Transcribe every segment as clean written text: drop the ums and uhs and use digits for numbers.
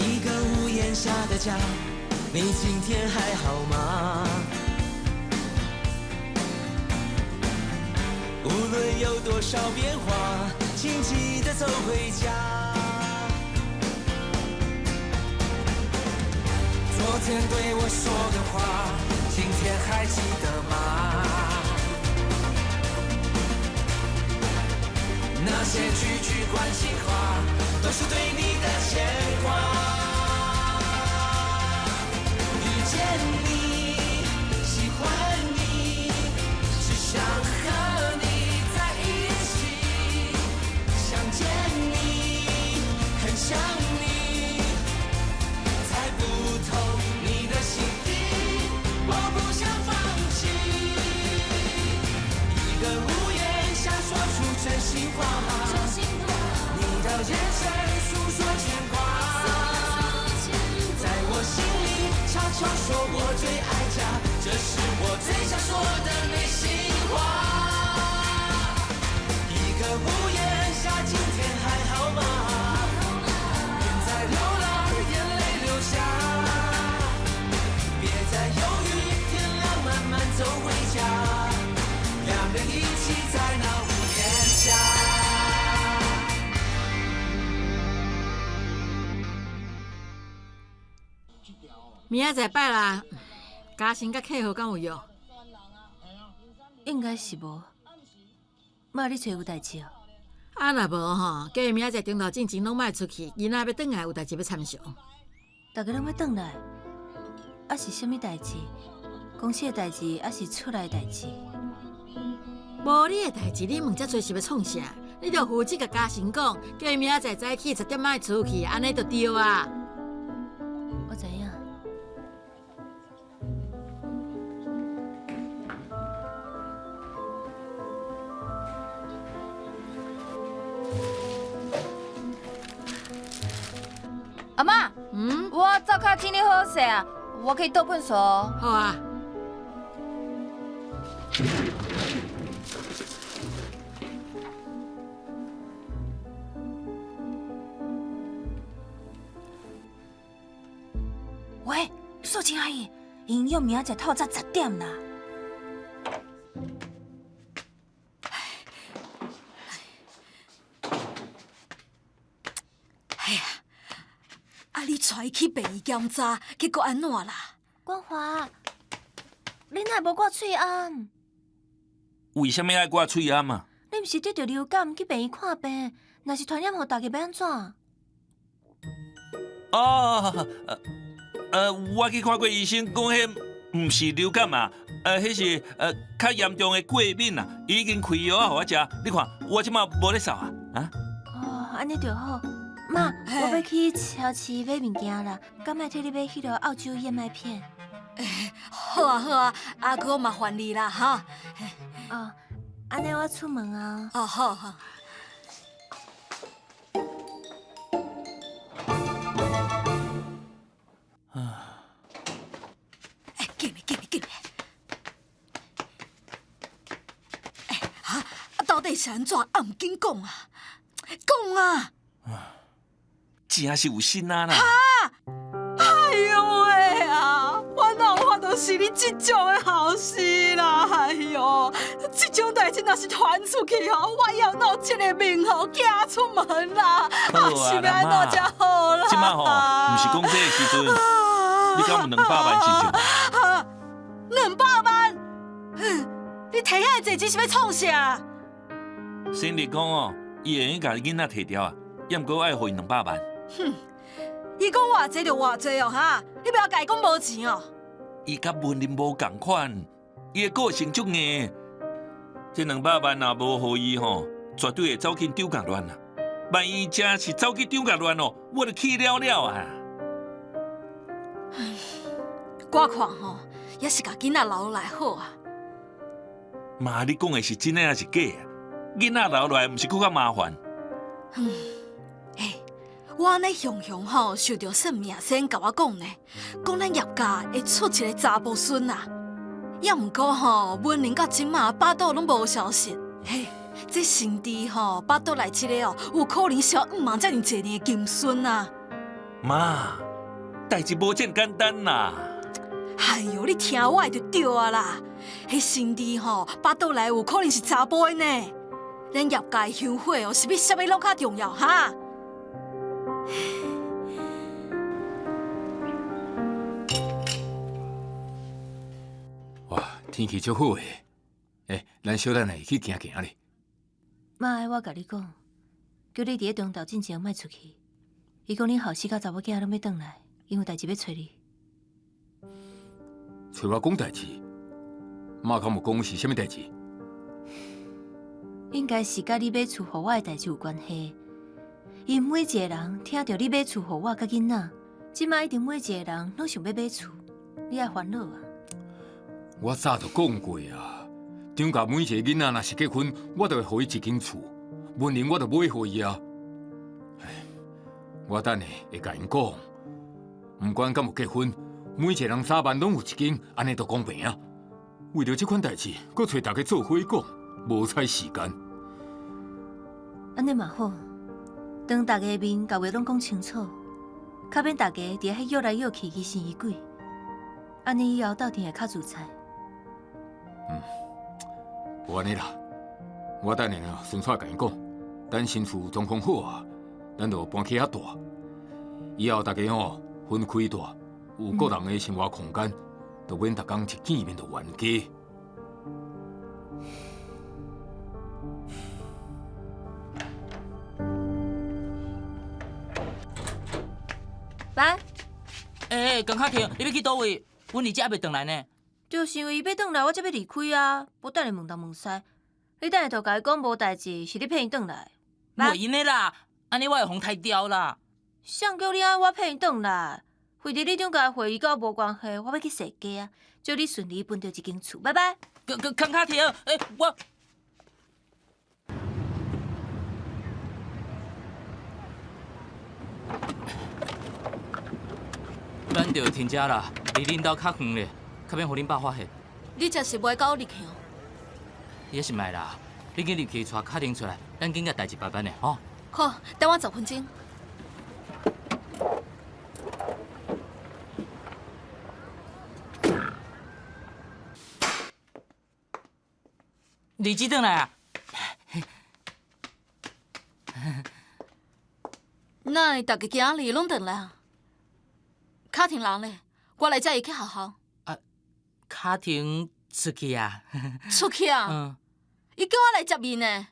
一个屋檐下的家，你今天还好吗？无论有多少变化，请记得走回家。昨天对我说的话，今天还记得吗？那些句句关心话，都是对你的牵挂。遇见你，喜欢你，只想和你在一起。想见你，很想你，猜不透你的心意，我不想放弃。一个屋檐下说出真心话，你的眼神诉说牵挂，在我心里悄悄说我最爱家，这是我最想说的内心话。一个屋檐下，今天还好吗？别再流浪，眼泪流下，别再犹豫，天亮慢慢走回家，两人一起在那屋檐下。明仔载拜啦，嘉诚甲客户敢有约？应该是无。妈，你找有代志哦？啊，若无吼，叫伊明仔载中昼进前拢莫出去，囡仔要转来有代志要参详。大家拢要转来，啊是啥物代志？公司的代志，啊是厝内的代志？无你的代志，你问遮多是要创啥？你着负责甲嘉诚讲，叫伊明仔载早起10点莫出去，安尼就对啊。我知影。阿妈，我灶脚整理好势啊，我可以倒粪扫哦。好啊。喂，素琴阿姨，营业明仔载透早10点啦。哎呀！啊！你带伊去bệnh院检查，结果安怎啦？冠华，你哪无挂喙暗？为什么爱挂喙暗啊？你毋是得着流感去病院看病，若是传染互大家要安怎？我去看过医生，讲迄毋是流感啊，迄是较严重的过敏啊，已经开药啊，互我食。你看我即马无咧扫啊，啊？哦，安尼就好。妈，我要去超市买物件啦，敢莫替你买迄个澳洲燕麦片？好啊好啊，阿哥麻烦你啦哈。哦，安尼我出门啊。哦好好。进来。到底是安怎？啊，唔紧讲啊，讲啊！真是有心啊啦！哎呦喂啊！我哪有法度是你这种的后事啦？哎呦，这种代志若是传出去吼，我要拿这个命吼寄出门啦！好啊，是要安怎才好啦？即摆吼，毋是讲这个时阵，你敢有200万是就？200万？你摕遐济钱是要创啥？先日讲哦，伊会用甲囡仔摕掉啊，也毋过爱互伊200万。哼，伊讲偌济就偌济哦哈，你不要甲伊讲无钱哦。伊甲文林无共款，伊的个性足硬。这200万若无互伊吼，绝对会走去丢甲乱啊！万一真是走去丢甲乱哦，我就气了了啊！我看吼，也是甲囡仔留来好啊。妈，你讲的是真的还是假啊？囡仔留来，毋是更较麻烦？我安尼雄雄吼，受到算命先甲我讲呢，讲咱叶家会出一个查甫孙啊。也毋过吼，文玲到即马巴肚拢无消息。嘿，这甚至吼巴肚内这个哦，有可能是要5万这么侪年的金孙啊。妈，代志无这简单啦。哎呦，你听我的就对啊啦。迄新弟吼，巴肚内有可能是查甫的呢。咱业界香火哦，是比啥物拢较重要哈。哇，天气足好诶！咱小等下去行行咧。妈，我甲你讲，叫你伫咧中昼进前莫出去。伊讲恁后4个查某囝拢要转来，因为代志要找你。找我讲代志，妈敢无讲是啥物代志？应该是甲你买厝互我的代志有关系。因每一个人听到你买厝互我甲囡仔，即摆一定每一个人拢想要买厝，你爱烦恼啊！我早就讲过啊，张家每一个囡仔若是结婚，我就会互伊一间厝，文玲我就买互伊啊。我等下会甲因讲，不管敢有结婚，每一个人早晚拢有一间，安尼就公平啊。为了这款代志，搁找大家做伙讲，无采时间。安尼嘛好，当大家面甲话拢讲清楚，较免大家伫遐约来约去疑神疑鬼，安尼以后斗阵会较自在。无安尼啦，我等下顺带甲因讲，等新厝状况好啊，咱就搬去遐住。以后大家分开住，有个人的生活空间，就免逐工一见面就冤家。来，江卡婷，你要去倒位？阮二姐还袂转来呢。就是因为伊要转来，我才要离开啊！无等下问东问西，你等下就甲伊讲无代志，是你骗伊转来。袂用的啦，安尼我会互刣掉啦。谁叫你爱我骗伊转来？非得你中甲会议甲我无关系，我要去踅街啊！祝你顺利分到一间厝，拜拜。江卡婷，我。咱就停遮啦，离恁兜较远咧，较免互恁爸发现。你真是袂够力气哦。也是卖啦，你紧入去带卡婷出来，咱紧甲代志办办咧，吼。好，等我10分钟。二姊转来啊？那大家今日拢转来啊？卡婷人咧，我来载伊去学校。卡婷出去啊？出去啊？伊叫我来接伊呢。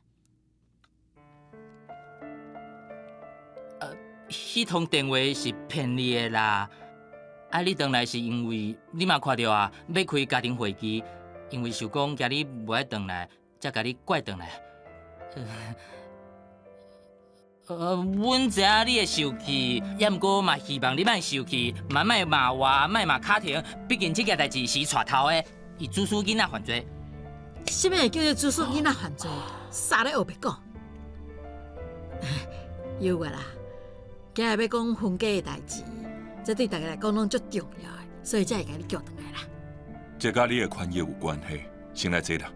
迄通电话是骗你的啦！啊，你转来是因为你嘛看到啊，要开家庭会议，因为想讲今日无爱转来，才甲你拐转来。阮知影你会受气，也毋过嘛希望你莫受气，嘛莫骂我，莫骂卡婷。毕竟这件代志是伊带头的，伊主使囡仔犯罪。什么叫做主使囡仔犯罪？啥咧后白讲？有啊啦，今日要讲婚嫁的代志，这对大家来讲拢足重要的，所以才会甲你叫转来啦。这甲你的权益有关系，先来坐啦。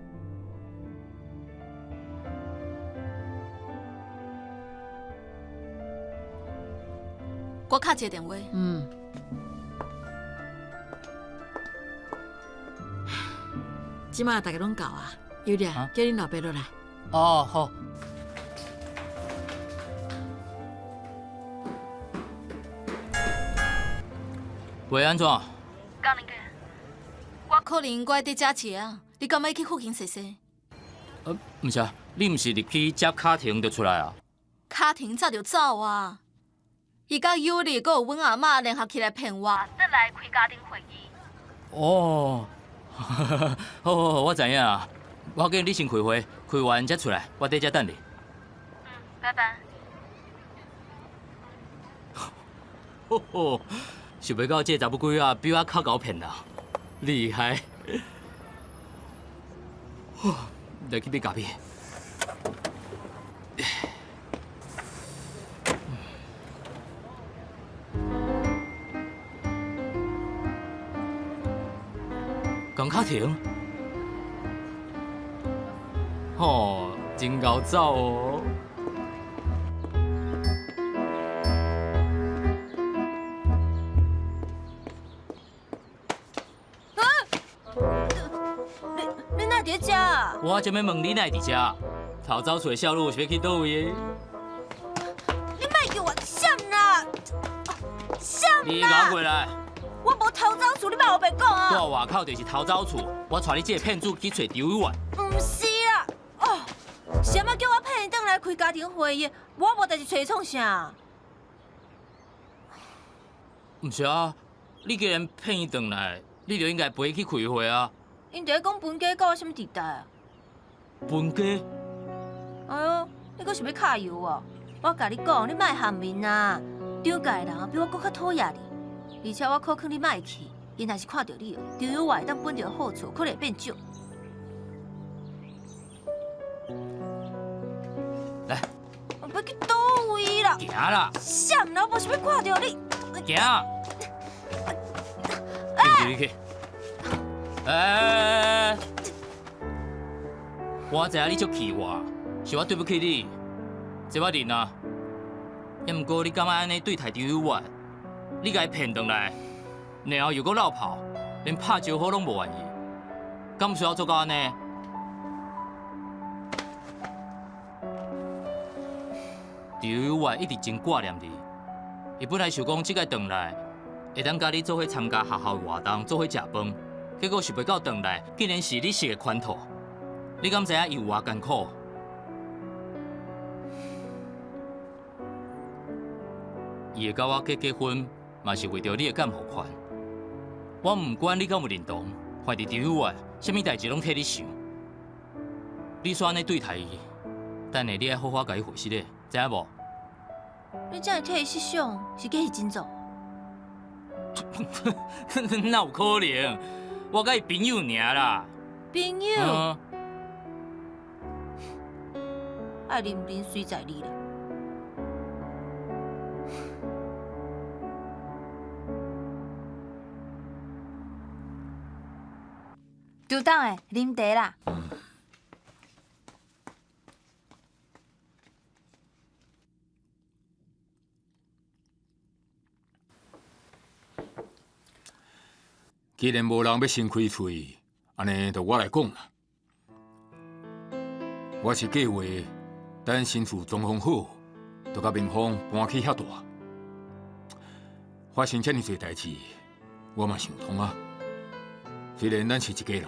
我敲一个电话。即马大家拢到啊，有点叫恁老爸落来。哦，好。喂，安怎？讲恁个，我可能我伫遮吃啊，你敢要去附近踅踅？毋是啊，你毋是入去接卡婷就出来啊？卡婷早就走啊！伊甲尤里阁有阮阿嬷联合起来骗我，转来开家庭会议。哦，好，我知影啊。我叫你先开会，开完才出来，我在这等你。拜拜。吼吼，想袂到这查某鬼啊，比我较够骗啦，厉害！来去买咖啡。江卡婷，哦，真够走哦。遮啊？我正要问你哪会伫遮？头走出的小路是要去倒位的？你莫叫我闪啦！闪你啦！赶过来！我无偷走厝，你莫后白讲啊！我外口就是头走厝，我带你这个骗子去找刘委员。唔是啦，哦，什么叫我骗伊转来开家庭会议？我无代志找伊创啥？唔是啊，你既然骗伊转来，你就应该陪伊去开会啊。因伫咧讲分家到什么地带啊？分家？哎呦，你阁是要揩油哦？我甲你讲，你莫含面啊！张家人比我阁较讨厌你，而且我可劝你莫去。因若是看到你哦，张友外当本着好处，可能会变少。来，我要去倒位啦！行啦，闪啦！我无想要看到你。行。你去。我知影你足气我，是我对不起你，这我认啊。也毋过你敢安尼对待张友外，你甲伊骗转来，然后又搁落跑，连拍招呼拢无愿意，敢需要做到安尼？张友外一直真挂念你，伊本来想讲即个转来，会当甲你做伙参加学校的活动，做伙食饭，结果想袂到转来，竟然是你设的款套。你敢知影伊有偌艰苦？伊会甲我结婚，嘛是为着你的感互款。我毋管你敢有认同，反正张友外，啥物代志拢替你想。你煞安尼对待伊，等下你爱好好甲伊回息咧，知影无？你这样替伊设想，是假是真做？哪有可能？我甲伊朋友尔啦。朋友，爱啉啉随在你啦。就当诶，啉茶啦。既然无人要先开喙，安尼就我来讲啦。我是计划等新厝装潢好，就甲民芳搬去遐住。发生遮尔侪代志，我嘛想通啊。虽然咱是一家人，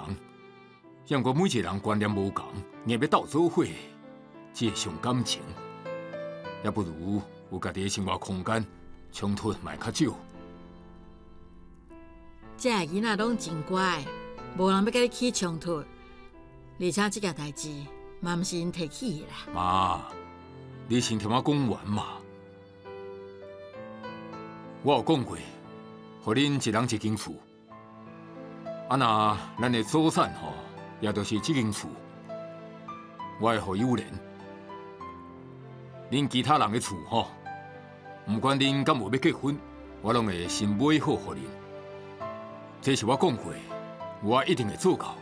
也毋过每一个人观念无同，硬要斗做伙，只会伤感情。也不如有家己的生活空间，冲突嘛会较少。这个囡仔拢真乖，无人要甲你起冲突，而且这件代志嘛毋是因提起的啦。妈，你先听我讲完嘛。我有讲过，互恁一人一间厝。啊那咱的祖产吼，也就是这间厝，我会互友莲。恁其他人的厝吼，毋管恁敢有要结婚，我拢会先买好互恁。这是我讲过，我一定会做到。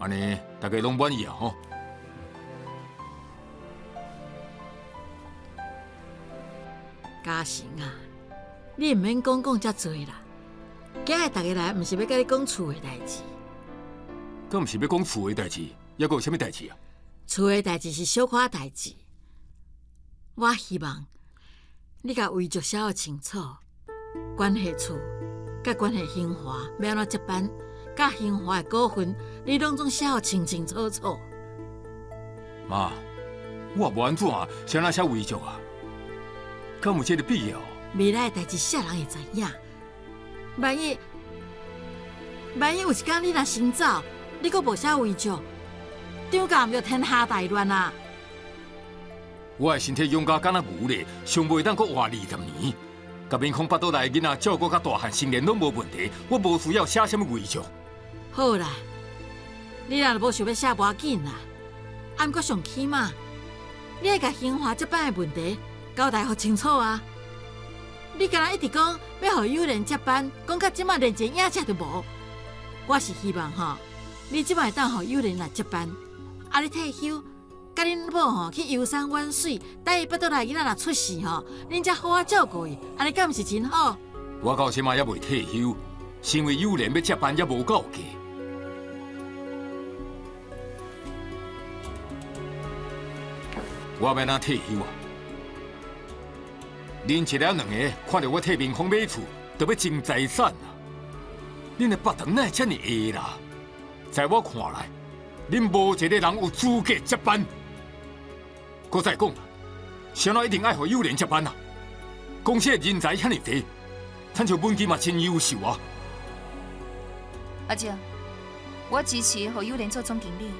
安尼大家拢满意啊吼。嘉诚啊，你毋免讲遮多啦。今日大家来，毋是要甲你讲厝的代志。敢毋是要讲厝的代志，还阁有啥物代志啊？厝的代志是小可代志。我希望你甲为着写好清楚，关系处甲关系兴华要安怎接班，甲兴华的股份，你拢总写好清清楚楚。妈，我无安怎谁那写遗嘱啊？敢有这个必要？未来的代志，啥人会知影？万一有一天你若先走，你阁无写遗嘱，张家毋就天下大乱啊！我的身体养甲敢若牛咧，上袂当阁活20年。甲民康巴肚内囡仔照顾甲大汉成年拢无问题，我无需要写什么遗嘱。好啦，你若无想要写，无要紧啦。啊，毋过上起码，你爱甲兴华接班的问题交代好清楚啊！你敢若一直讲要互友莲接班，讲到即马连一个影子都无。我是希望吼，你即摆当互友莲来接班，啊，你退休，甲恁某吼去游山玩水，等伊巴肚内囡仔若出事吼，恁才好好照顾伊，安尼敢毋是真好？我到即马也未退休，身为友莲要接班也无够格。我要哪退休啊？恁一了两个看到我替民丰买厝，就要争财产啊！恁的巴肠哪会这么矮啦？在我看来，恁无一个人有资格接班。搁再讲，谁人一定爱互幼莲接班啊？公司的人才遐尼多，咱像文姬嘛真优秀啊！阿姐，我支持互幼莲做总经理。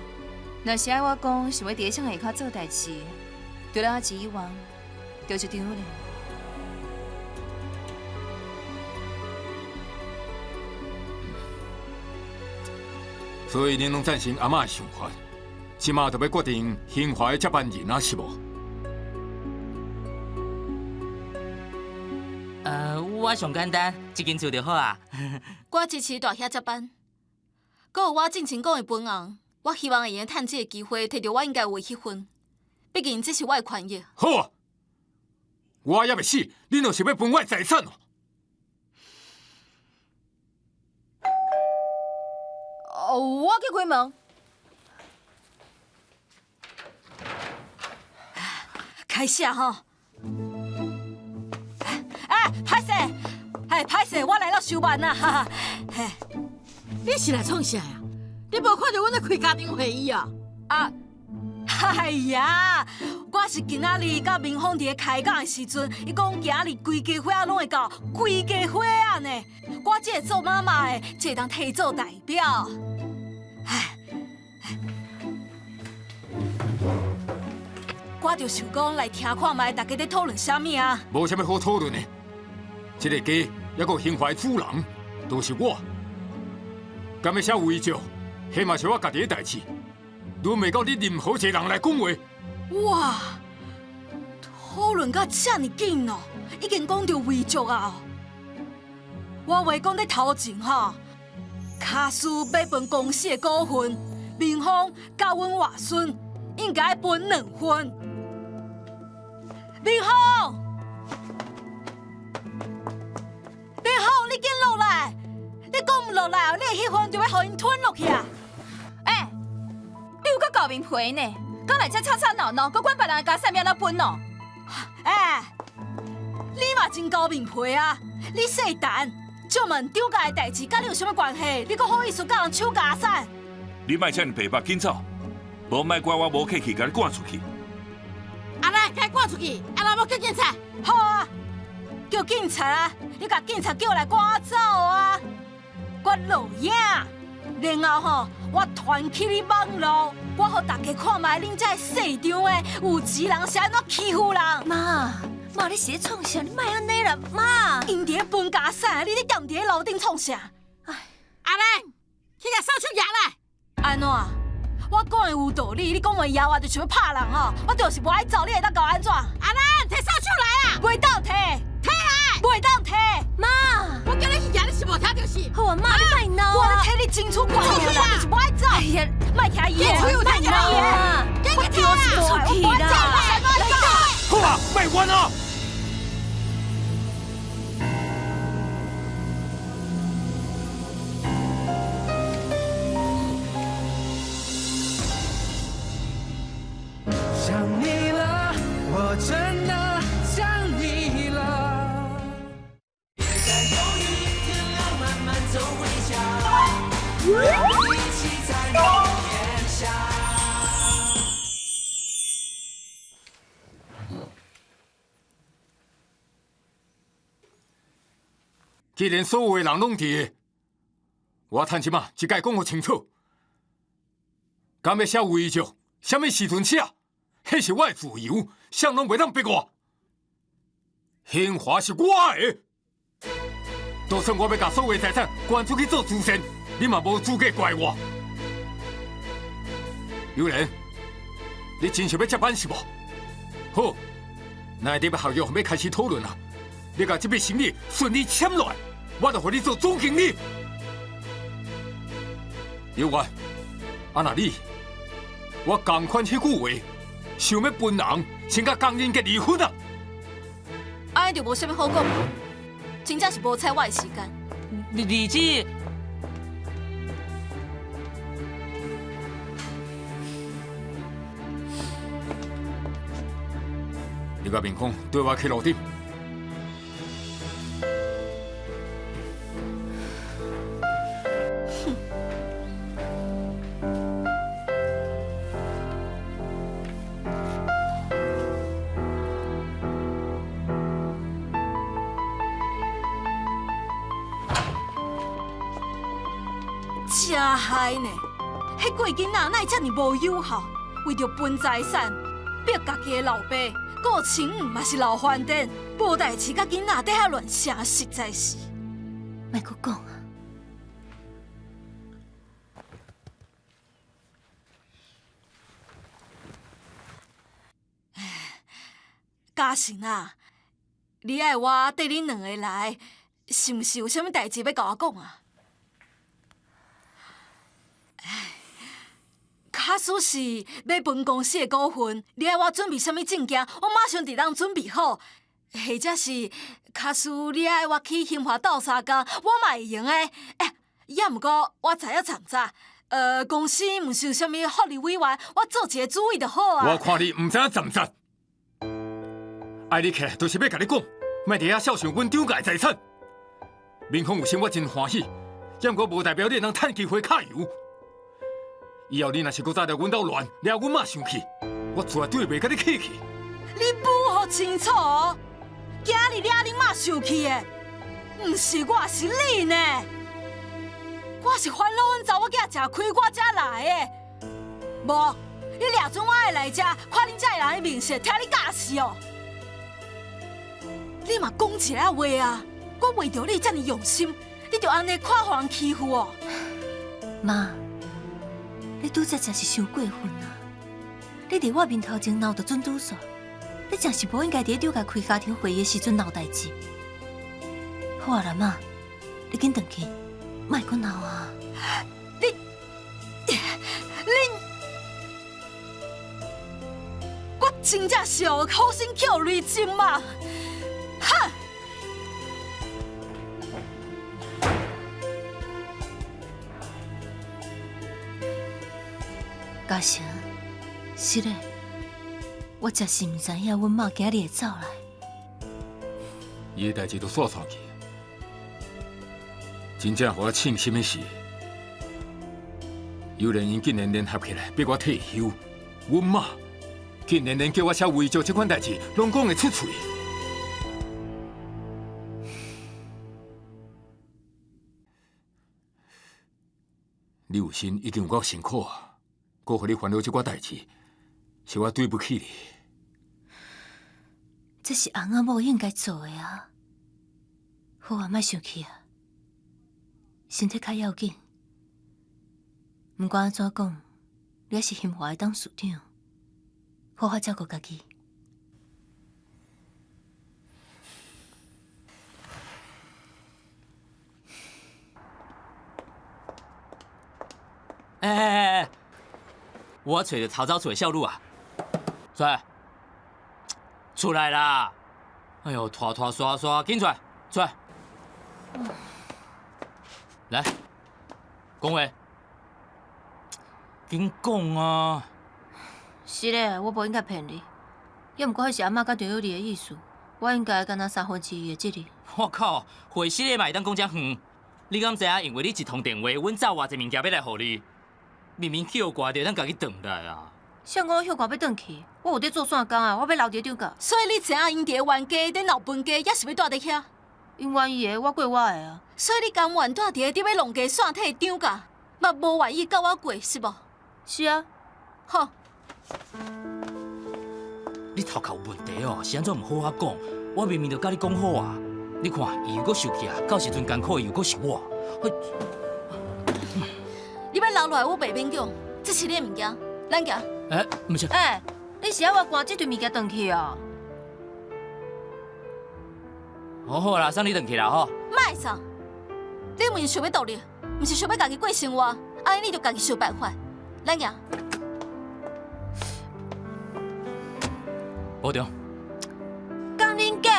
若是爱我讲是要伫厂下骹做代志，除了阿姊以外，就是张幼莲。所以恁拢赞成阿嬷的想法，即马就要决定兴华的接班人啊，是无？我上简单，一间厝就好啊。我支持大兄接班，搁有我进前讲的本行，我希望会用趁这个机会摕到我应该有的迄份，毕竟这是我的权益。好啊，我也未死，恁就是要分我的财产哦。我去开门。开始啊吼！歹势，歹势，我来了收班啦，哈哈。嘿，你是来创啥呀？你无看到阮咧开家庭会议啊？哎呀，我是今仔日甲民丰伫咧开讲的时阵，伊讲今仔日规家伙仔拢会到，规家伙仔呢。我这个做妈妈的，这会当替做代表。我就想讲来听看卖，大家在讨论啥物啊？无啥物好讨论的。这个家还有兴华的主人，都是我。敢要写违章，迄嘛是我家己的代志，轮袂到你任何一个人来讲话。哇，讨论到这么紧哦，已经讲到违章啊！我话讲在头前哈，卡斯要分公司的股份，民丰甲阮外孙应该要分2份。民丰，你紧落来！你讲唔落来哦，你的迄份就要互因吞落去啊！你有够厚面皮呢？敢来这吵吵闹闹，搁管别人的家产要哪分哦？你嘛真厚面皮啊！你细谈，就问张家的代志，甲你有啥物关系？你搁好意思甲人抢家产？你莫遮尔白目紧走，无莫怪我无客气，甲你赶出去。阿兰，该赶出去！阿兰要叫警察。好啊，叫警察啊！你甲警察叫来赶我走啊！我录影，然后我传起你网络，我互大家看卖恁这市场的有钱人是安怎欺负人。妈，你是咧创啥？你莫安尼啦，妈。因伫咧分家产，你咧踮伫咧楼顶创啥？阿兰，去甲扫帚拿来。安怎？我讲的有道理，你讲话摇啊，就想要拍人吼！我就是无爱走，你会当甲我安怎？阿兰，摕扫帚来啊！袂当摕，摕来！袂当摕，妈，我叫你去拿，你是无听着是？好啊，妈，你莫闹我啊！咧替你争取权益啦，就是无爱走。哎呀，莫听伊的，有听莫听伊的，给你听我啊！出去啦！好啊，卖冤啊！想你了，我真的想你了。别再犹豫，天亮慢慢走回家，我们一起在屋檐下。既然所有的人拢伫，我趁即马一概讲互清楚。敢要写违章，什么时阵写，迄是我的自由，谁拢袂当逼我。兴华是我的，就算我要把所有的财产捐出去做慈善，你嘛无资格怪我。有人，你真想要接班是无？好，那你要合约要开始讨论啊！你甲这笔生意顺利签落来，我就让你做总经理。有缘，那你，我同款迄句话，想要分人，先甲工人结离婚啊！安尼就无啥物好讲，真正是无采我的时间。日子，你甲明峰对我去路顶。真害呢！迄个囡仔哪遮尔无友好，为着分财产，逼家己的老爸，顾亲母嘛是老翻颠，无代志甲囡仔底下乱声，实在是。莫阁讲啊！嘉诚啊，你爱我缀恁两个来，是毋是有啥物代志要甲我讲啊？假使是要分公司的股份，你爱我准备啥物证件，我马上伫当准备好。或者是假使你爱我去兴华斗相共，我嘛会用的。也毋过我知影长早，公司毋是有啥物福利委员，我做一个主委就好啊。我看你毋知影站站，爱你起来就是要甲你讲，莫伫遐笑想阮张家的财产。明峰有心我真欢喜，也毋过无代表你能趁机会揩油。以后你若是搁早着阮兜乱，掠阮妈生气，我绝对袂甲你客气。你补好清楚哦，今日掠恁妈生气的，毋是我，是你呢。我是烦恼阮查某囝食亏我才来的，无你掠准我爱来遮，看恁遮个人的面色，听你教死哦。你嘛讲一下话啊！我为着你遮尔用心，你就安尼看互人欺负哦？妈，你拄则真是伤过分啊！你伫我面头前闹着准拄煞，你真是无应该伫张家开家庭会议的时阵闹代志。好啊啦，妈，你紧转去，莫阁闹啊！你，我真正是有好心叫雷针嘛！哈！嘉诚，是嘞，我真是毋知影阮妈今日会走来。伊的代志都煞煞去，真正互我庆幸的是，有人因竟然联合起来逼我退休，阮妈竟然连叫我写遗嘱这款代志拢讲会出嘴。你有心已经有够辛苦啊，搁互你烦恼这寡代志，是我对不起你。这是翁仔某应该做的啊！好啊，莫生气啊，身体较要紧。毋管安怎讲，你还是兴华的董事长，好好照顾家己。我找着头早厝的小女啊，出来，出来啦！哎呦，拖刷刷，紧出来，出来！来，讲话，紧讲啊！是嘞，我无应该骗你，也毋过迄是阿嬷甲张友丽的意思，我应该干那2/3的责任。我靠，会死的嘛会当讲遮远？你敢知影？因为你一通电话，阮走偌济物件要来互你，明明叫挂着，咱家己转来啊！像我休假要转去，我有伫做线工啊，我要留伫张家。所以你知影因伫个冤家伫闹分家，也是要住伫遐。因愿意的，我过我的啊。所以你甘愿住伫个伫要弄家线体张家，嘛无愿意甲我过，是无？是啊。好。你头壳有问题哦，是安怎毋好好讲？我明明就甲你讲好啊！你看，伊又搁生气啊，到时阵艰苦又搁是我。你要留落来，我袂勉强。这是你的物件，咱行。毋是。你是要我赶这堆物件转去哦？好啦，送你转去啦吼。莫送，你毋是想要独立，毋是想要家己过生活，安尼你就家己想办法。咱行。保重。江林哥，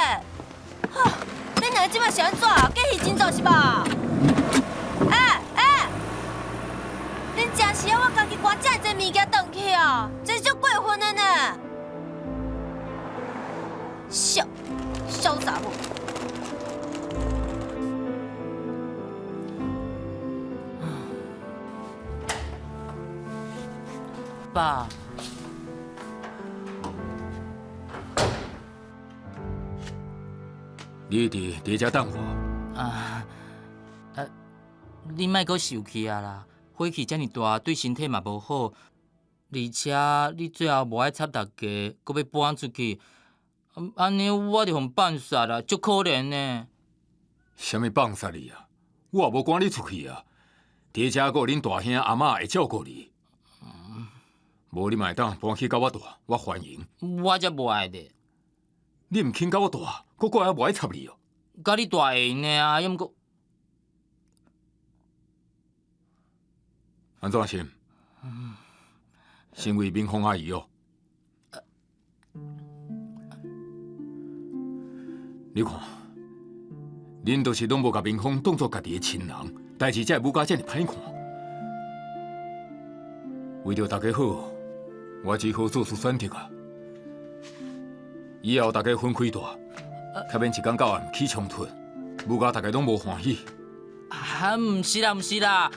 恁两个即摆是安怎？假戏真做是无？恁真是要我家己赶遮济物件转去哦，真是足过分的呢！小查某。爸，你伫遮等我。你莫阁受气啊啦！火气遮尔大，对身体嘛无好，而且你最后无爱插大家，阁要搬出去，安尼我就互放煞啦，足可怜呢。什么放杀你啊？我也无赶你出去啊！伫遮阁有恁大兄阿嬷会照顾你。无你嘛会当搬去甲我住，我欢迎。我才无爱咧，你毋肯甲我住，我还无爱插你哦。甲你大会呢啊，抑毋过。安怎先？身为明芳阿姨哦。你看，恁都是拢无甲明芳当作家己的亲人，代志才会舞甲遮尔歹看。为着大家好，我只好做出选择啊。以后大家分开住，较免一天到晚起冲突，舞甲大家拢无欢喜。毋是啦，毋是啦，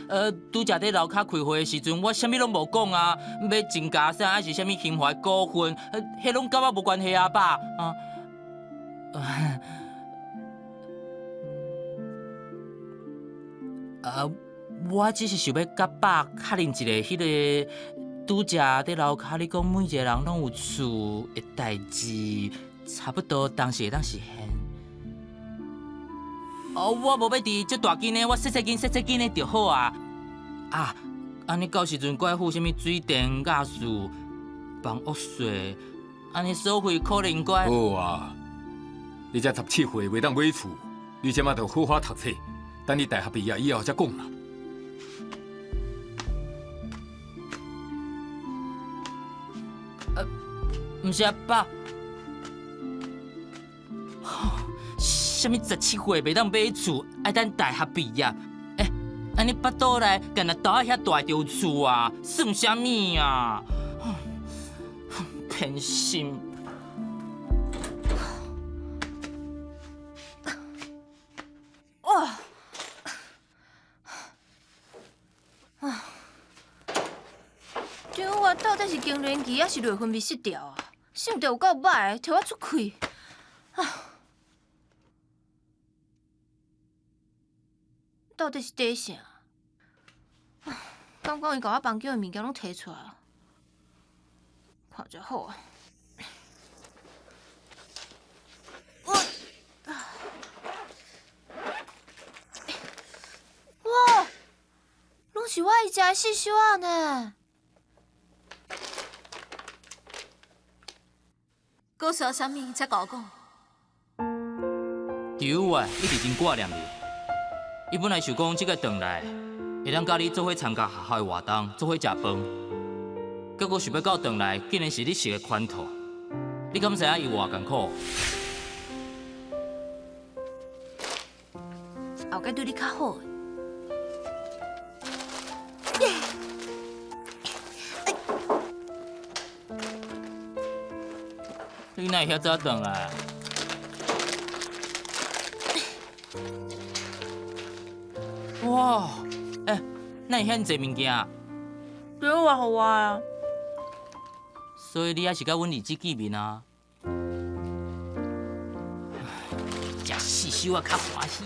拄则伫楼骹开会的时阵，我啥物拢无讲啊，要增加啥还是啥物兴华股份，迄拢甲我无关系啊，爸啊。我只是想要甲爸确认一下，迄个拄则伫楼骹你讲每一个人拢有厝的代志，差不多当时会当实现。我无要伫遮大间的，我细间的就好啊！安尼到时阵怪付什么水电、雅士、房屋税，安尼收费可能怪。好啊，你才17岁，袂当买厝，你即马着好好读册，等你大学毕业以后才讲啦。毋是啊，爸。什么17岁袂当买厝，爱等大学毕业？安尼巴肚内干那倒遐大就有厝啊，算啥物啊？偏心！张我到底是更年期，还是内分泌失调啊？性格有够歹，摕我出气。到底是底啥？刚刚伊甲我房间的物件拢摕出来了，看就好啊。哇，拢是我以前的细小仔呢。搁想啥物才甲我讲？丢啊，一直真挂念你。伊本来想讲即个回来，会当甲你做伙参加学校的活动，做伙食饭。结果想要到回来，竟然是你食的款套。你敢知影伊偌艰苦？后盖对你较好。你哪会遐早回来？哇，哪会遐济物件？张我互我啊。所以你还是甲阮儿子见面啊？食四手啊，较欢喜。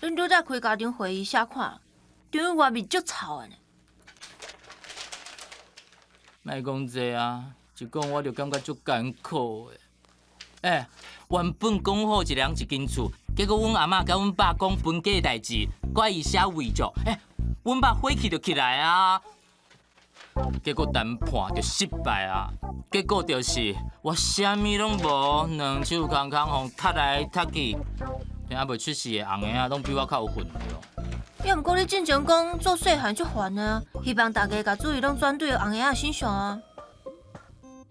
恁拄则开家庭会议写看，张我面足臭的呢。莫讲这啊，一讲我就感觉足艰苦的。原本讲好一人一间厝，结果阮阿嬷甲阮爸讲分家的代志，怪伊写遗嘱。阮爸火气就起来啊，结果谈判就失败啊。结果就是我啥物拢无，两手空空，互踢来踢去，连还袂出世的红个啊，拢比我较有份着。也毋过你之前讲做细汉足烦啊，希望大家甲注意拢转对红仔身上啊。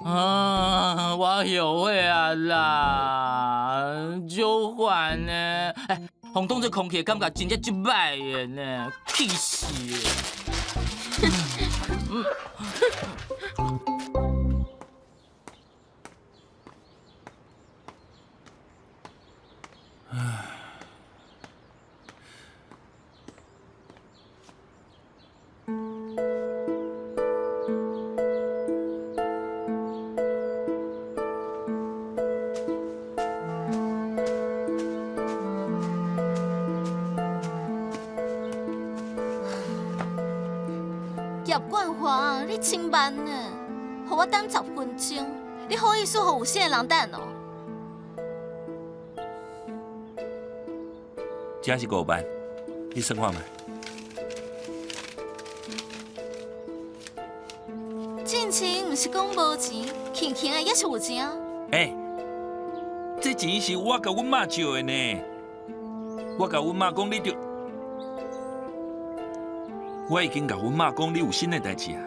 我后悔啊啦，足烦呢。互当作空气的感觉真正足歹的呢，气死了。哇，你真慢呢，互我等10分钟，你好意思互有心的人等哦？这是5万，你算看卖。进前毋是讲无钱，轻轻的也是有钱啊。这钱是我甲阮妈借的呢。我甲阮妈讲你着，我已经甲阮妈讲你有新的代志啊。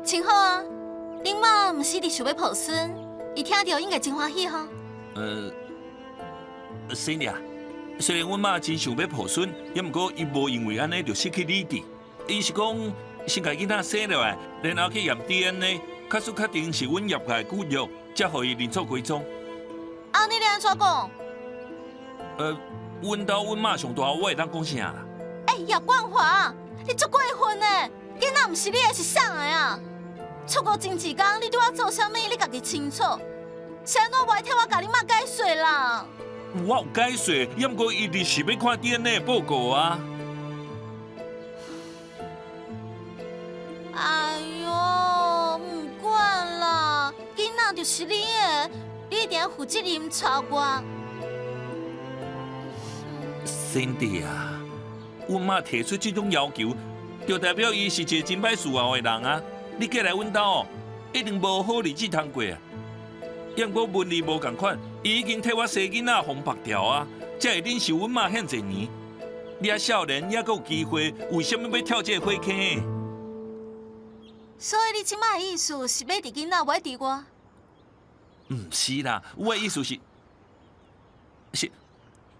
真好啊！恁妈毋是伫想要抱孙，伊听到应该真欢喜哈。是俩，虽然阮妈真想要抱孙，也毋过伊无因为安尼就失去理智。伊是讲先甲囡仔生落来，然后去验 DNA， 确定是阮业界骨肉，才互伊认错归宗。啊，你安怎讲？阮兜阮妈上大，我会当讲啥啦？叶冠华，你足过分的，囡仔毋是你的，是啥个啊？出国前一天，你对我做啥物，你家己清楚。是安怎袂替我甲你妈解释啦？我有解释，也毋过伊直是要看 DNA 报告啊。哎呦，唔管啦，囡仔就是你的，你一定要负责任照我。Cindy 啊，阮妈提出这种要求，就代表伊是一个真歹伺候的人啊。你过来阮兜哦，一定无好日子通过啊。也毋过文理无共款，伊已经替我生囡仔风白条啊，才会忍受阮妈遐侪年。你还少年，也阁有机会，为什么要跳这个火坑？所以你即摆的意思是要伫囡仔，袂伫我？毋是啦，我的意思是，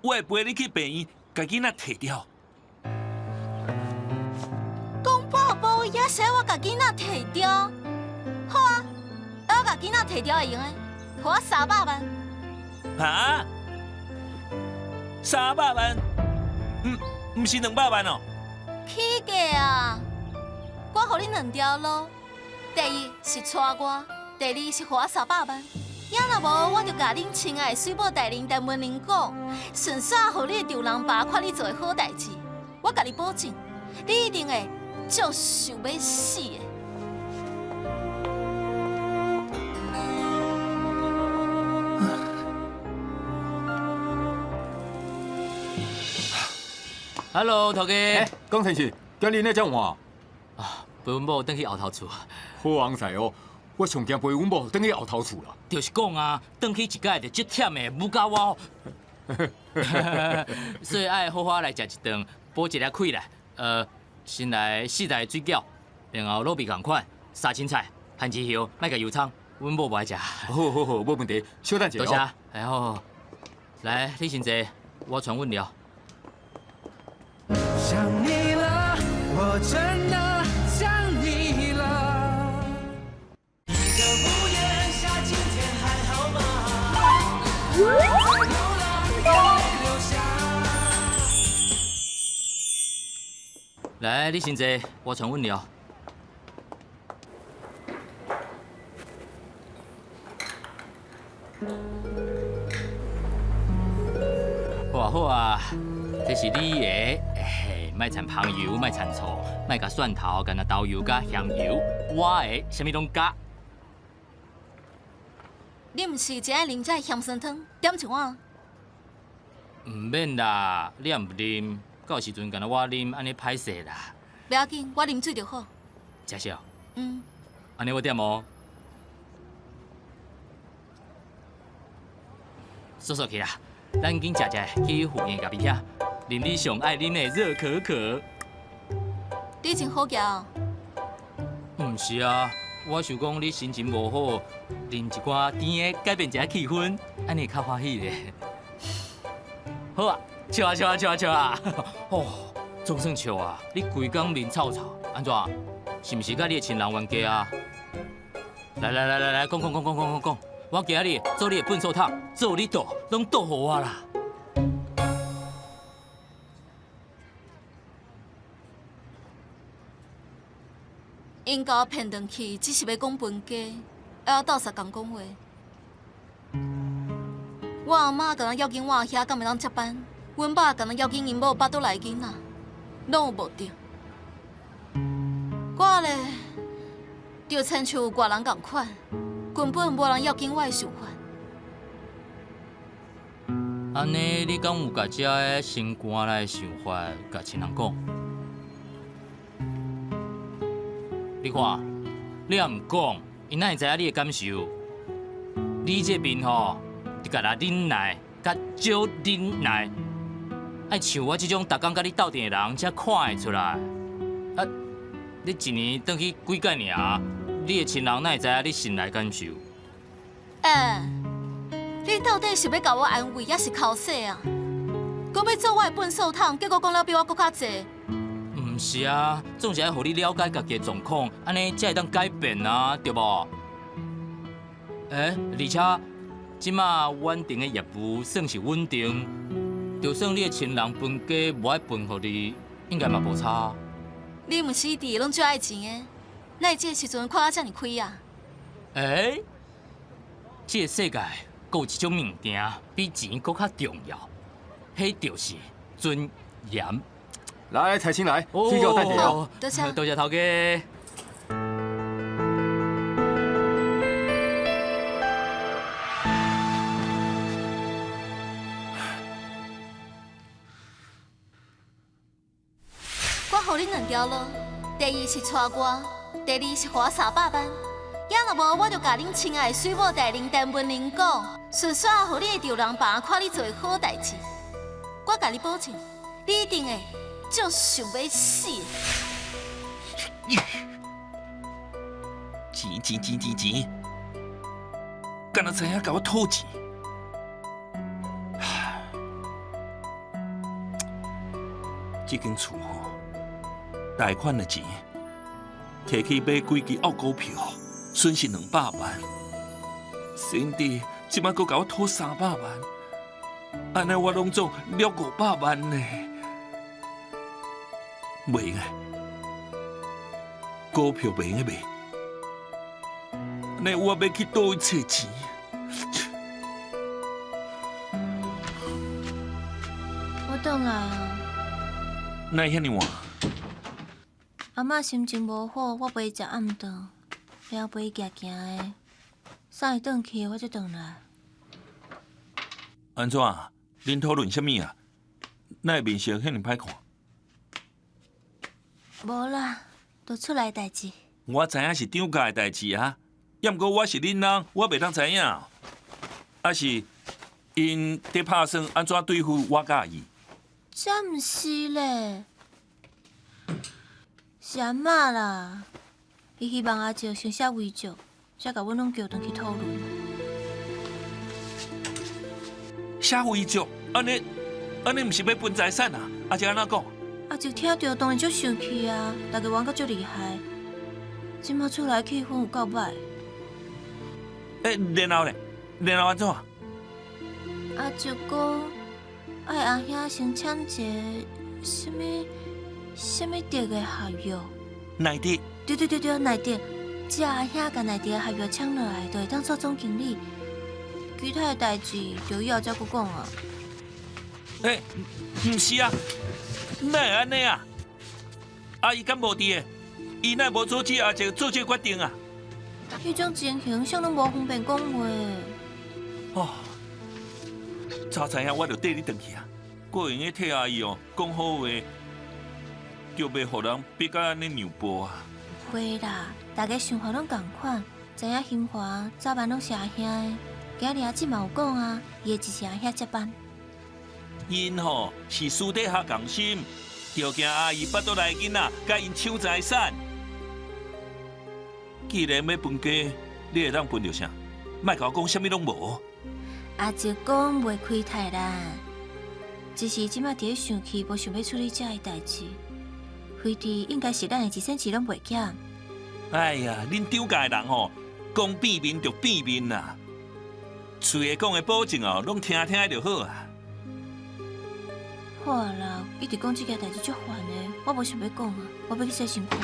我会陪你去病院，甲囡仔摕掉。公爸母也使我甲囡仔摕掉？好啊，我甲囡仔摕掉会用的，互我300万。哈？300万？毋是200万哦。起价啊！我互你2条路，第一是娶我，第二是互我300万。要若无，我就甲恁亲爱的水某大人陈文玲讲，顺续互你的丈人爸看你做的好代志。我甲你保证，你一定会足想要死的。Hello， 头家。江先生，今日呢遮晚啊，陪阮某转去后头厝。好昂赛哦，我上惊陪阮某转去后头厝啦。就是讲啊，转去一届就足忝的，唔甲我。所以爱好好来食一顿，补一粒气来。先来4台水饺，然后卤味共款，3青菜，番薯叶，莫甲油葱，阮某不爱食。好，无问题，稍等一下。多谢，然后来，你先坐，我传阮了。想你了，我真的想你了。一个屋檐下，今天还好吗？在流浪，眼泪流下。来，你先坐，我传阮了。好啊，这是你的。莫掺香油，莫掺醋，莫加蒜头，干那豆油加咸油。我的啥物拢加。你毋是只爱啉这咸酸汤，点像我？唔免啦，你也唔啉，到时阵干那我啉，安尼歹势啦。不要紧，我啉水就好。真是哦。安尼我点哦。说说去啦，咱紧食食去附近咖啡厅。啉你上爱啉的热可可。你真好骄。毋是啊，我想讲你心情无好，啉一寡甜的，改变一下气氛，安尼较欢喜咧。好啊，笑啊！哦，总算笑啊！你规工面臭臭，安怎？是毋是甲你的亲人冤家啊？来，讲，我今日做你的粪扫桶，做你倒，拢倒互我啦。因甲我骗转去，只是要讲分家，还要斗相共讲话。我阿妈甲咱要紧我阿兄敢会当接班，阮爸甲咱要紧因某巴肚内囡仔，拢有无对。我咧，就亲像有外人共款，根本无人要紧我的想法。安尼，你敢有甲遮个新官来的想法甲亲人讲？你看，你也毋讲，伊哪会知影你的感受？你这边吼，你甲他忍耐，甲少忍耐，爱像我这种逐工甲你斗阵的人，才看会出来。啊，你一年转去几届尔，你的亲人哪会知影你心内感受？你到底是要甲我安慰，还是口说啊？搁要做我的粪扫桶，结果讲了比我搁较济。毋是啊，总是爱互你了解家己的状况，安尼才会当改变啊，对无？而且即马稳定的业务算是稳定，就算你的亲人分家无爱分互你，应该嘛无差。你毋是一直拢最爱钱的，哪会这个时阵看啊遮尔开啊？这个世界阁有一种物件比钱阁较重要，迄就是尊严。来，彩青来，去给我带点哦。多谢。多谢头家。我互你2条路，第一是带我，第二是花300万。要若无，我就甲恁亲爱的水某大人陈文玲讲，顺续互你的丈人爸看你做好代志。我甲你保证，你一定会就想要死。钱，敢若知影甲我讨钱。这间厝吼，贷款的钱，摕去买几支澳股票，损失200万。先弟即摆阁甲我讨300万，安尼我拢总了500万呢。袂用诶，股票袂用诶卖，安尼我要去倒位找钱？我转来啊。哪会遐尼晚？阿嬷心情无好，我陪伊食暗顿，了陪伊行行的。送伊转去，我才转来。安怎？恁讨论啥物啊？哪会面色遐尼歹看？无啦，都厝内代志。我知影是张家的代志啊，要毋过我是恁人，我袂当知影。啊是因伫拍算安怎对付我甲伊？才毋是咧，是阿嬷啦。伊希望阿石先写遗嘱，才甲阮拢叫转去讨论。写遗嘱，安尼毋是要分财产啊？阿是安怎讲？阿石听到当然足生气啊，大家玩甲足厉害。即马厝内气氛有够歹。然后安怎？阿石讲，爱阿兄先签一个什么德的合约。内地？对，内地。只要阿兄甲内地的合约签落来，就会当做总经理。其他的代志就以后再搁讲啊。毋是啊，哪会安尼啊？阿姨敢无伫的？伊哪无阻止阿姐做这决定啊？迄种情形，谁拢无方便讲话。哦，早知影我就缀你转去啊！我用个替阿姨哦讲好话，就袂互人逼到安尼让步啊！袂啦，大家想法拢共款，知影兴华早晚拢是阿兄的。今日阿姊嘛有讲啊，伊会支持阿兄接班。因吼是私底下共心，就惊阿姨巴肚内囡仔甲因抢财产。既然要分家，你会当分着啥？莫甲我讲啥物拢无。阿姐讲袂开太难，只是即摆伫咧生气，无想要处理遮个代志。非得应该是咱的1cent钱拢袂减。哎呀，恁张家的人吼，讲变面就变面啦，嘴会讲的保证哦，拢听就好啊。好啊啦，一直讲这件代志足烦的，我无想要讲啊，我要去洗身躯。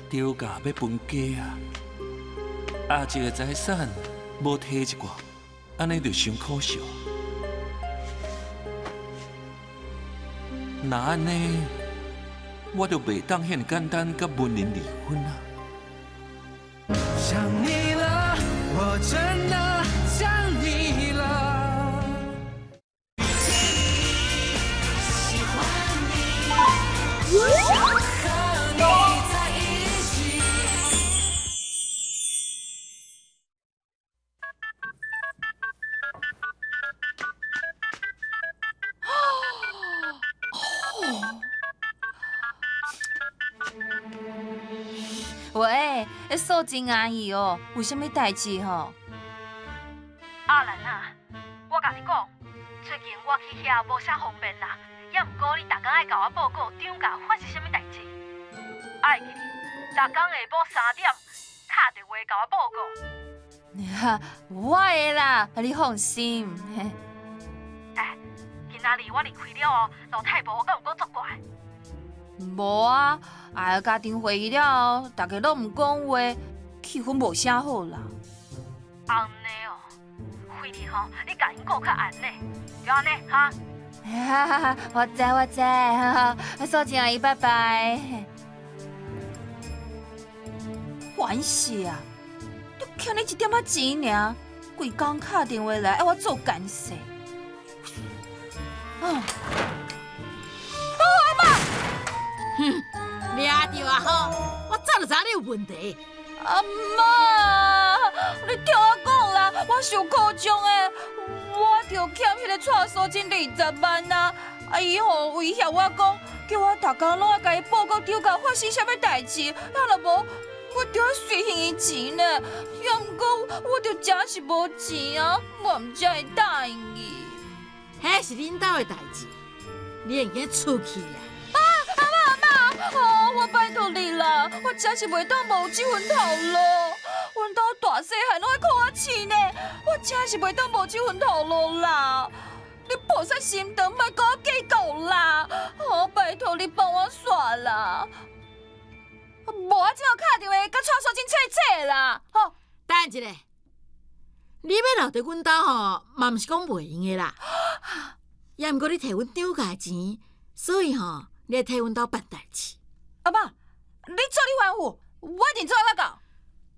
张家要分家啊！阿姐的财产无摕一寡，安尼就伤可惜。那安尼，我就袂当遐简单甲文玲离婚啊！想你了，我真的想你了。喜欢你，想和你在一起。喂，素贞阿姨哦，有啥物代志吼？阿兰啊，我甲你讲，最近我去遐无啥方便啦，也毋过你逐工爱甲我报告涨价发生啥物代志。爱记，逐工下晡3点打电话甲我报告。哈，我会啦，你放心。今仔日我离开了哦，老太婆敢有搁作怪？无啊，家庭会议了后，大家拢毋讲话，气氛无啥好啦。安尼哦，惠利吼，你甲因顾较安呢，就安尼哈。我知，素贞阿姨拜拜。烦死啊！就欠你一点仔钱尔，规工打电话来，要我做干事。抓到啊吼！我早就知你有问题。阿妈，你听我讲啦，我受苦衷的，我就欠迄个蔡素贞20万啊！伊吼威胁我讲，叫我逐工拢要甲伊报告涨价发生啥物代志，若无我就要随还伊钱呢。也毋过我就真是无钱啊，我毋才会答应伊。迄是恁兜的代志，你应该出去啊！我拜托你啦，我真是袂当无这份头路。阮兜大细汉拢爱靠我饲呢，我真是袂当无这份头路啦。你菩萨心肠，莫甲我计较啦。拜托你帮我煞啦。无我只好打电话甲蔡素贞切啦。吼，等一下，你要留伫阮兜吼，嘛毋是讲袂用的啦。也毋过你摕阮涨价的钱，所以吼，你来替阮兜办代志。阿妈，你做你吩咐，我一定做到到。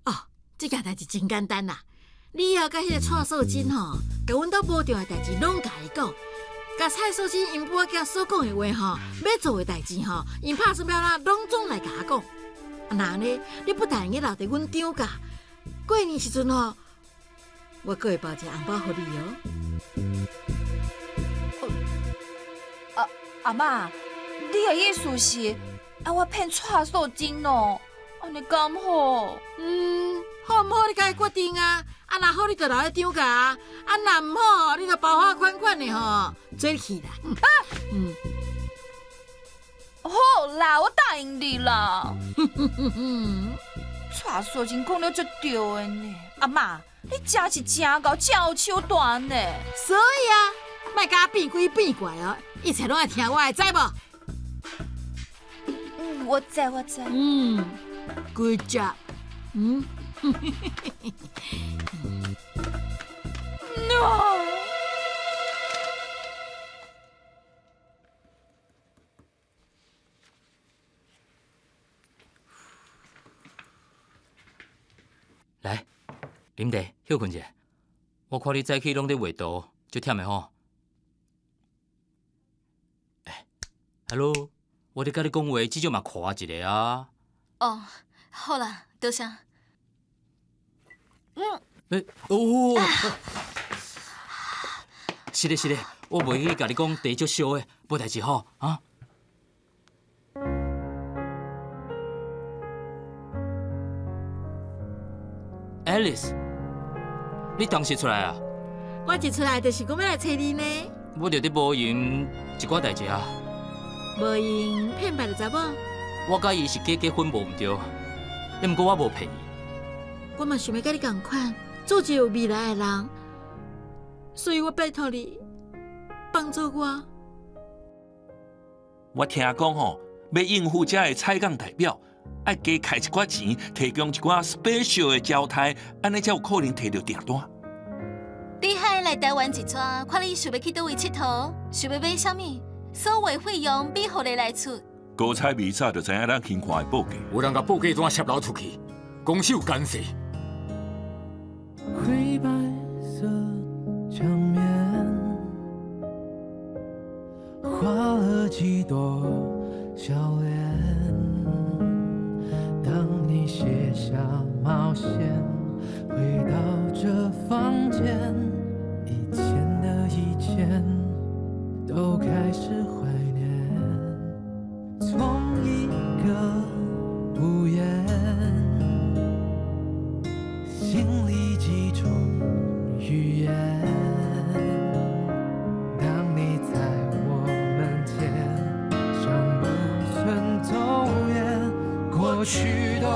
哦，这件代志真简单啦。你以后甲迄个蔡素贞吼，甲阮兜无重要的代志拢甲伊讲，甲蔡素贞因母仔所讲的话吼，要做的代志吼，因拍算表啦，拢总来甲我讲。那安尼，你不但会留伫阮涨价，过年时阵吼，我阁会包一个红包互你哦。阿妈，你的意思是？我骗蔡素贞哦，安尼敢好？好唔好你家己决定啊！若好你就留咧涨价啊！若唔好你就包花款款的吼，做去啦。好啦，我答应你啦。蔡素贞讲了足对的呢，阿妈，你真是真够，真有手段呢。所以啊，莫甲我变鬼变怪哦，一切拢爱听我的，知无？我知。Good job。No。来，啉茶，休困者。我看你早起拢在画图，足忝的吼。Hello。我咧甲你讲话，至少嘛看一个啊。哦，好啦，多谢。是咧，我袂去甲你讲茶足烧的，无代志吼啊。Alice， 你当时出来啊？我一出来就是讲要来找你呢。我着伫无闲一寡代志啊。无用骗别的查某，我甲伊是假结婚无毋对，也毋过我无骗伊。我嘛想要甲你同款，做一个有未来的人，所以我拜托你帮助我。我听讲吼，要应付这个采购代表，爱加开一寡钱，提供一寡 special 的招待，安尼才有可能摕到订单。你海来台湾一撮，看你想要去倒位佚佗，想要买啥物？所有费用美互你来出。高彩未早就知影咱新华的报价。有人甲报价单泄露出去，公司有干涉。灰白色墙面，画了几朵笑脸。当你卸下毛线，回到这房间，以前的以前都开始怀念。从一个屋檐，心里几种语言。当你在我们前，像不曾走远，过去都